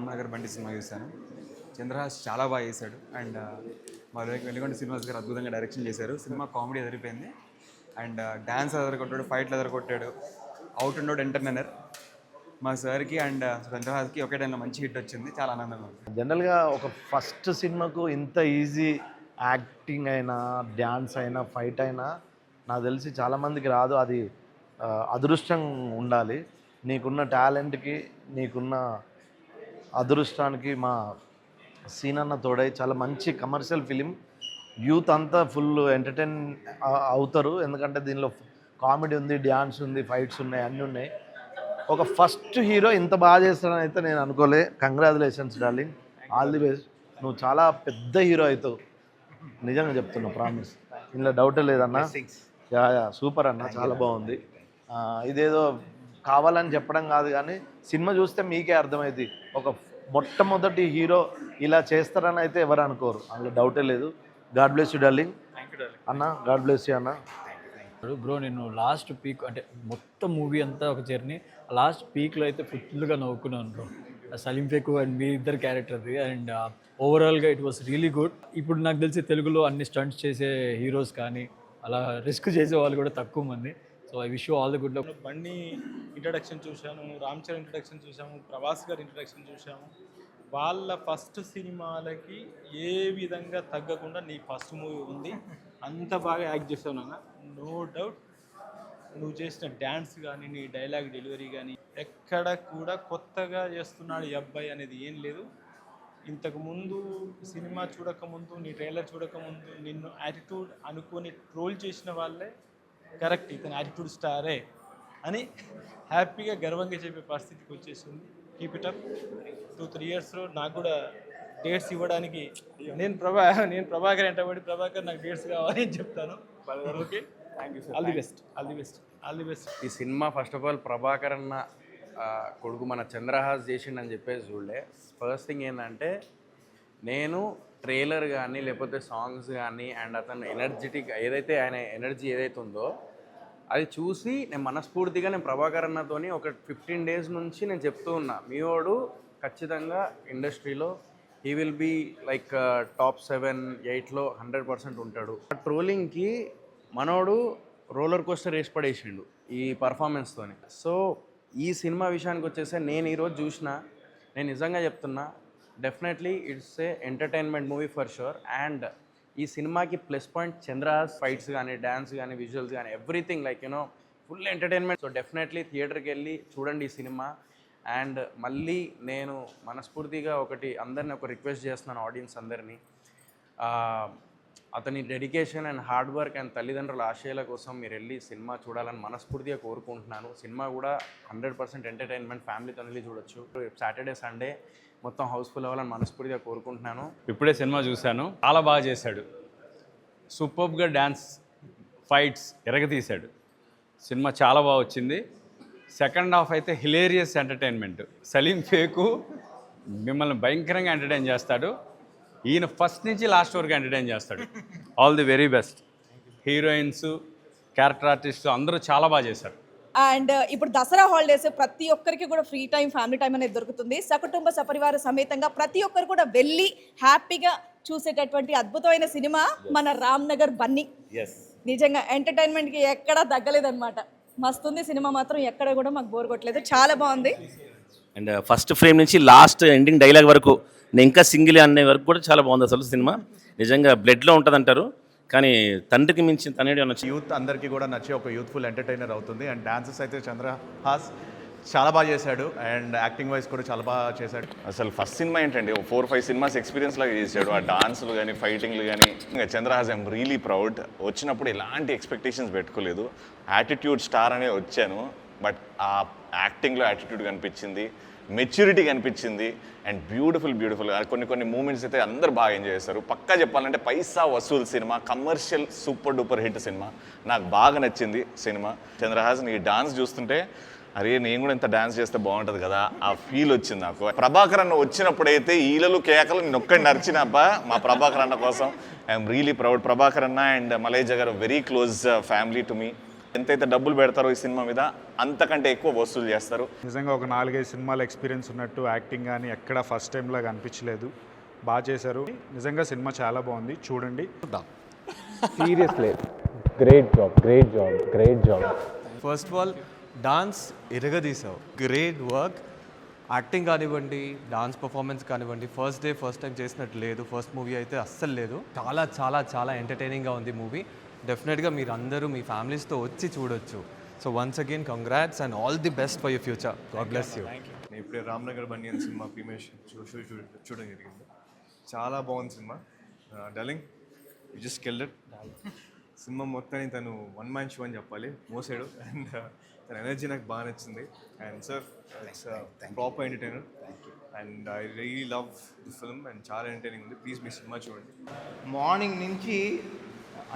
రామ్నగర్ బండి సినిమా చూశాను. చంద్రహాస్ చాలా బాగా చేశాడు. అండ్ మా వెలిగొండ శ్రీనివాస్ గారు అద్భుతంగా డైరెక్షన్ చేశారు. సినిమా కామెడీ ఎదిరిపోయింది. అండ్ డ్యాన్స్ ఎదరగొట్టాడు, ఫైట్లు ఎదరగొట్టాడు, అవుట్ అండ్ అవుట్ ఎంటర్టైనర్. మా సార్కి అండ్ చంద్రహాస్కి ఒకే టైంలో మంచి హిట్ వచ్చింది. చాలా ఆనందంగా ఉంది. జనరల్గా ఒక ఫస్ట్ సినిమాకు ఇంత ఈజీ యాక్టింగ్ అయినా, డ్యాన్స్ అయినా, ఫైట్ అయినా నాకు తెలిసి చాలామందికి రాదు. అది అదృష్టం ఉండాలి. నీకున్న టాలెంట్కి, నీకున్న అదృష్టానికి మా సీనన్న తోడై చాలా మంచి కమర్షియల్ ఫిలిం. యూత్ అంతా ఫుల్ ఎంటర్టైన్ అవుతారు. ఎందుకంటే దీనిలో కామెడీ ఉంది, డ్యాన్స్ ఉంది, ఫైట్స్ ఉన్నాయి, అన్నీ ఉన్నాయి. ఒక ఫస్ట్ హీరో ఇంత బాగా చేస్తాడని అయితే నేను అనుకోలే. Congratulations darling, all the best. నువ్వు చాలా పెద్ద హీరో అవుతావు, నిజంగా చెప్తున్నా, ప్రామిస్. ఇందులో డౌటే లేదన్నా. యా సూపర్ అన్న, చాలా బాగుంది. ఇదేదో కావాలని చెప్పడం కాదు, కానీ సినిమా చూస్తే మీకే అర్థమైంది. ఒక మొట్టమొదటి హీరో ఇలా చేస్తారని అయితే ఎవరు అనుకోరు, అందులో డౌటే లేదు. గాడ్ బ్లెస్ యూ డార్లింగ్ అన్న, గాడ్ బ్లెస్ యూ అన్న. బ్రో నేను లాస్ట్ పీక్ అంటే మొత్తం మూవీ అంతా ఒక జర్నీ, లాస్ట్ పీక్లో అయితే ఫుల్గా నవ్వుకున్నాను బ్రో. సలీం ఫేకు అండ్ మీ ఇద్దరు క్యారెక్టర్ది. అండ్ ఓవరాల్గా ఇట్ వాస్ రియలీ గుడ్. ఇప్పుడు నాకు తెలిసి తెలుగులో అన్ని స్టంట్స్ చేసే హీరోస్ కానీ అలా రిస్క్ చేసే వాళ్ళు కూడా తక్కువ మంది. So I wish you all the good. బండి ఇంట్రడక్షన్ చూశాను, రామ్ చరణ్ ఇంట్రడక్షన్ చూసాము, ప్రభాస్ గారి ఇంట్రడక్షన్ చూసాము. వాళ్ళ ఫస్ట్ సినిమాలకి ఏ విధంగా తగ్గకుండా నీ ఫస్ట్ మూవీ ఉంది. అంత బాగా యాక్ట్ చేసావు నాన్న, నో డౌట్. నువ్వు చేసిన డ్యాన్స్ కానీ, నీ డైలాగ్ డెలివరీ కానీ ఎక్కడ కూడా కొత్తగా చేస్తున్నాడు ఈ అబ్బాయి అనేది ఏం లేదు. ఇంతకుముందు సినిమా చూడకముందు, నీ ట్రైలర్ చూడకముందు నిన్ను యాటిట్యూడ్ అనుకొని ట్రోల్ చేసిన వాళ్ళే కరెక్ట్, ఇతను యాటిట్యూడ్ స్టారే అని హ్యాపీగా గర్వంగా చెప్పే పరిస్థితికి వచ్చేసింది. Keep it up. 2-3 ఇయర్స్లో నాకు కూడా డేట్స్ ఇవ్వడానికి నేను ప్రభాకర్ ఎంటబడి, ప్రభాకర్ నాకు డేట్స్ కావాలి అని చెప్తాను. Okay, thank you sir. All the best, all the best, all the best. ఈ cinema first of all Prabhakar అన్న కొడుకు మన చంద్రహాస్ చేసిండని చెప్పేసి చూడలే. ఫస్ట్ థింగ్ ఏంటంటే, నేను ట్రైలర్ కానీ లేకపోతే సాంగ్స్ కానీ అండ్ అతను ఎనర్జెటిక్ ఏదైతే ఆయన ఎనర్జీ ఏదైతే ఉందో అది చూసి నేను మనస్ఫూర్తిగా ప్రభాకర్ అన్నతోని ఒక 15 days నుంచి నేను చెప్తూ ఉన్నా, మీ వాడు ఖచ్చితంగా ఇండస్ట్రీలో he will be like top 7-8లో 100% ఉంటాడు. ఆ ట్రోలింగ్కి మనోడు రోలర్ కోస్టర్ వేసి పడేసిండు ఈ పర్ఫార్మెన్స్తోని. సో ఈ సినిమా విషయానికి వచ్చేసి నేను ఈరోజు చూసిన, నేను నిజంగా చెప్తున్నా, definitely it's a entertainment movie for sure. And ఈ సినిమాకి ప్లస్ పాయింట్ చంద్రహాస్ ఫైట్స్ కానీ, డ్యాన్స్ కానీ, విజువల్స్ కానీ, everything like you know full entertainment. So definitely థియేటర్కి వెళ్ళి చూడండి ఈ సినిమా. అండ్ మళ్ళీ నేను మనస్ఫూర్తిగా అందరినీ ఒక రిక్వెస్ట్ చేస్తున్నాను, ఆడియన్స్ అందరినీ, అతని dedication and hard work and తల్లిదండ్రుల ఆశయాల కోసం మీరు వెళ్ళి సినిమా చూడాలని మనస్ఫూర్తిగా కోరుకుంటున్నాను. సినిమా కూడా 100% ఎంటర్టైన్మెంట్, ఫ్యామిలీతో వెళ్ళి చూడొచ్చు. సాటర్డే సండే మొత్తం హౌస్ఫుల్ అవ్వాలని మనస్ఫూర్తిగా కోరుకుంటున్నాను. ఇప్పుడే సినిమా చూశాను, చాలా బాగా చేశాడు. సూపర్గా డ్యాన్స్, ఫైట్స్ ఎరగతీశాడు. సినిమా చాలా బాగా వచ్చింది. సెకండ్ హాఫ్ అయితే హిలేరియస్ ఎంటర్టైన్మెంట్. సలీం ఫేకు మిమ్మల్ని భయంకరంగా ఎంటర్టైన్ చేస్తాడు. ఈయన ఫస్ట్ నుంచి లాస్ట్ వరకు ఎంటర్టైన్ చేస్తాడు. All the very best. Heroines, character artist అందరూ చాలా బాగా చేశారు. అండ్ ఇప్పుడు దసరా హాలిడేస్ ప్రతి ఒక్కరికి కూడా ఫ్రీ టైం, ఫ్యామిలీ టైం అనేది దొరుకుతుంది. సకుటుంబ సపరివార సమేతంగా ప్రతి ఒక్కరు కూడా వెళ్ళి హ్యాపీగా చూసేటటువంటి అద్భుతమైన సినిమా మన రామ్నగర్ బన్నీ. నిజంగా ఎంటర్టైన్మెంట్కి ఎక్కడా తగ్గలేదన్నమాట. మస్తుంది సినిమా, మాత్రం ఎక్కడ కూడా మాకు బోర్ కొట్టలేదు, చాలా బాగుంది. అండ్ ఫస్ట్ ఫ్రేమ్ నుంచి లాస్ట్ ఎండింగ్ డైలాగ్ వరకు, నేను ఇంకా సింగిల్ అనే వరకు కూడా చాలా బాగుంది అసలు సినిమా. నిజంగా బ్లడ్లో ఉంటుంది అంటారు, కానీ తండ్రికి మించిన తనేడు అనొచ్చు. యూత్ అందరికీ కూడా నచ్చే ఒక యూత్ఫుల్ ఎంటర్టైనర్ అవుతుంది. అండ్ డాన్సెస్ అయితే చంద్రహాస్ చాలా బాగా చేశాడు. అండ్ యాక్టింగ్ వైజ్ కూడా చాలా బాగా చేశాడు. అసలు ఫస్ట్ సినిమా ఏంటండి, 4-5 సినిమాస్ ఎక్స్పీరియన్స్ లాగా చేశాడు. ఆ డాన్సులు కానీ, ఫైటింగ్లు కానీ. ఇంకా చంద్రహాస్ ఐఎమ్ రియలీ ప్రౌడ్. వచ్చినప్పుడు ఎలాంటి ఎక్స్పెక్టేషన్స్ పెట్టుకోలేదు. యాటిట్యూడ్ స్టార్ అనే వచ్చాను, బట్ ఆ యాక్టింగ్లో యాటిట్యూడ్ కనిపించింది, మెచ్యూరిటీ కనిపించింది. అండ్ బ్యూటిఫుల్ కొన్ని మూమెంట్స్ అయితే అందరూ బాగా ఎంజాయ్ చేస్తారు. పక్కా చెప్పాలంటే పైసా వసూల్ cinema, commercial super duper hit cinema. నాకు బాగా నచ్చింది సినిమా. చంద్రహాస్ నీ డాన్స్ చూస్తుంటే, అరే నేను కూడా ఇంత డాన్స్ చేస్తే బాగుంటుంది కదా, ఆ ఫీల్ వచ్చింది నాకు. ప్రభాకర్ అన్న వచ్చినప్పుడైతే ఈలలు కేకలు నేను ఒక్కడిని నడిచినబ్బా మా ప్రభాకర్ అన్న కోసం. I'm really proud. ప్రభాకర్ అన్న అండ్ మలేజా గారు very close family to me. ఎంతైతే డబ్బులు పెడతారో ఈ సినిమా మీద అంతకంటే ఎక్కువ వసూలు చేస్తారు. నిజంగా ఒక 4-5 సినిమాల ఎక్స్పీరియన్స్ ఉన్నట్టు యాక్టింగ్ కానీ ఎక్కడ ఫస్ట్ టైం లాగా అనిపించలేదు. బాగా చేశారు. నిజంగా సినిమా చాలా బాగుంది, చూడండి. Seriously great job. First of all dance ఎరగదీసావు, గ్రేట్ వర్క్. యాక్టింగ్ కానివ్వండి, డాన్స్ పర్ఫార్మెన్స్ కానివ్వండి, ఫస్ట్ టైం చేసినట్టు లేదు. ఫస్ట్ మూవీ అయితే అస్సలు లేదు. చాలా చాలా చాలా ఎంటర్టైనింగ్గా ఉంది మూవీ. డెఫినెట్గా మీరు అందరూ మీ ఫ్యామిలీస్తో వచ్చి చూడొచ్చు. So once again congrats and all the best for your future. God bless you. నేను ఇప్పుడే రామ్నగర్ బన్యన్ సినిమా ప్రీమియర్ చూడడం జరిగింది. చాలా బాగుంది cinema. Darling you just killed it. Cinema మొత్తాన్ని తను వన్ మ్యాన్ షో అని చెప్పాలి, మోసాడు. అండ్ తన ఎనర్జీ నాకు బాగా నచ్చింది. And sir it's proper entertainer and I really love the film and చాలా ఎంటర్టైనింగ్ ఉంది. ప్లీజ్ మీ సినిమా చూడండి. మార్నింగ్ నుంచి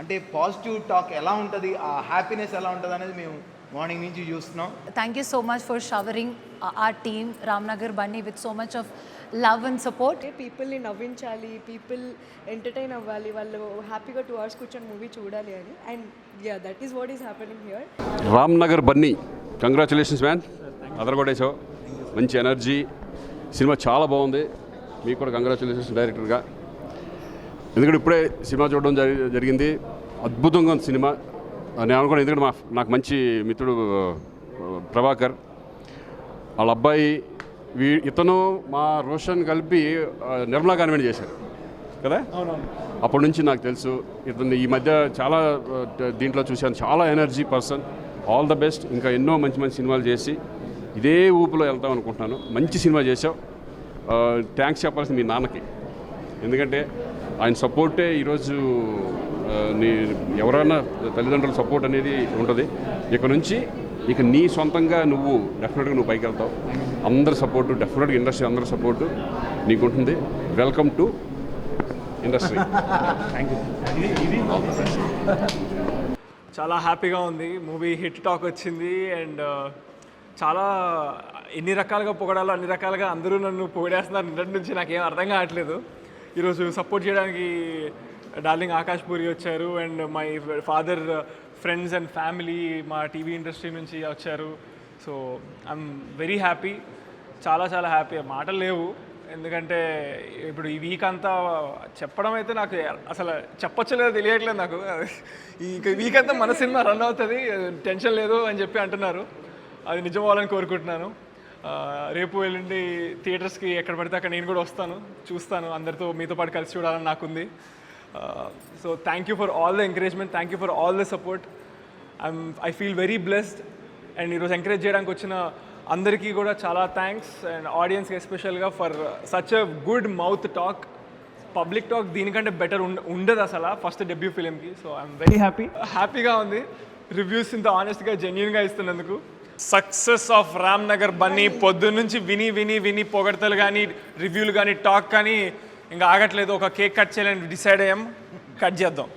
అంటే పాజిటివ్ టాక్ ఎలా ఉంటుంది, ఆ హ్యాపీనెస్ ఎలా ఉంటుంది అనేది మేము మార్నింగ్ నుంచి చూస్తున్నాం. Thank you so much for showering our team Ramnagar Bunny with so much of love and support. పీపుల్ని నవ్వించాలి, పీపుల్ ఎంటర్టైన్ అవ్వాలి, వాళ్ళు హ్యాపీగా 2 hours కూర్చొని మూవీ చూడాలి అని. And yeah, that is what is happening here. Ramnagar Bunny, congratulations man, అదరగొట్టేసావు. మంచి ఎనర్జీ, సినిమా చాలా బాగుంది. మీకు కూడా కంగ్రాచులేషన్స్ డైరెక్టర్గా. ఎందుకంటే ఇప్పుడే సినిమా చూడడం జరిగింది. అద్భుతంగా ఉంది సినిమా. నేను అనుకున్నాను, ఎందుకంటే నాకు మంచి మిత్రుడు ప్రభాకర్, వాళ్ళ అబ్బాయి ఇతను మా రోషన్ కలిపి నిర్మలా కాన్వెంట్ చేశారు కదా. అప్పటి నుంచి నాకు తెలుసు. ఇతను ఈ మధ్య చాలా దీంట్లో చూశాను. చాలా energy person. All the best. ఇంకా ఎన్నో మంచి మంచి సినిమాలు చేసి ఇదే ఊపులో వెళ్తాం అనుకుంటున్నాను. మంచి సినిమా చేసావు. థ్యాంక్స్ చెప్పాల్సింది మీ నాన్నకి. ఎందుకంటే ఆయన సపోర్టే ఈరోజు ఎవరైనా తల్లిదండ్రుల సపోర్ట్ అనేది ఉంటుంది. ఇక నీ సొంతంగా నువ్వు డెఫినెట్గా నువ్వు పైకి వెళ్తావు. అందరి సపోర్టు డెఫినెట్గా, ఇండస్ట్రీ అందరి సపోర్టు నీకు ఉంటుంది. Welcome to industry. Thank you. చాలా హ్యాపీగా ఉంది. మూవీ హిట్ టాక్ వచ్చింది అండ్ చాలా ఎన్ని రకాలుగా పొగడాలో అన్ని రకాలుగా అందరూ నన్ను పొగిడేస్తున్నారు. నిన్నటి నుంచి నాకేం అర్థం కావట్లేదు. ఈరోజు సపోర్ట్ చేయడానికి డార్లింగ్ ఆకాష్ పూరి వచ్చారు and my father friends and family మా టీవీ ఇండస్ట్రీ నుంచి వచ్చారు. సో ఐఎమ్ వెరీ హ్యాపీ, చాలా చాలా హ్యాపీ. మాటలు లేవు. ఎందుకంటే ఇప్పుడు ఈ వీక్ అంతా చెప్పడం అయితే నాకు అసలు చెప్పొచ్చలేదో తెలియట్లేదు నాకు. ఈ వీక్ అంతా మన సినిమా రన్ అవుతుంది, టెన్షన్ లేదు అని చెప్పి అంటున్నారు. అది నిజం అవ్వాలని కోరుకుంటున్నాను. రేపు వెళ్ళండి థియేటర్స్కి ఎక్కడ పడితే అక్కడ నేను కూడా వస్తాను, చూస్తాను. అందరితో మీతో పాటు కలిసి చూడాలని నాకుంది. So thank you for all the encouragement, thank you for all the support. I feel very blessed. And ఈరోజు ఎంకరేజ్ చేయడానికి వచ్చిన అందరికీ కూడా చాలా థ్యాంక్స్. అండ్ ఆడియన్స్కి ఎస్పెషల్గా for such a good mouth talk. Public talk దీనికంటే బెటర్ ఉండదు అసలు ఫస్ట్ డెబ్యూ ఫిలింకి. సో ఐఎమ్ వెరీ హ్యాపీగా ఉంది. రివ్యూస్ ఇంత ఆనెస్ట్గా జెన్యూన్గా ఇస్తున్నందుకు. సక్సెస్ ఆఫ్ రామ్నగర్ బన్నీ పొద్దున్నుంచి విని పొగడతలు కానీ రివ్యూలు కానీ టాక్ కానీ ఇంకా ఆగట్లేదు. ఒక కేక్ కట్ చేయాలని డిసైడ్ అయ్యాం, కట్ చేద్దాం.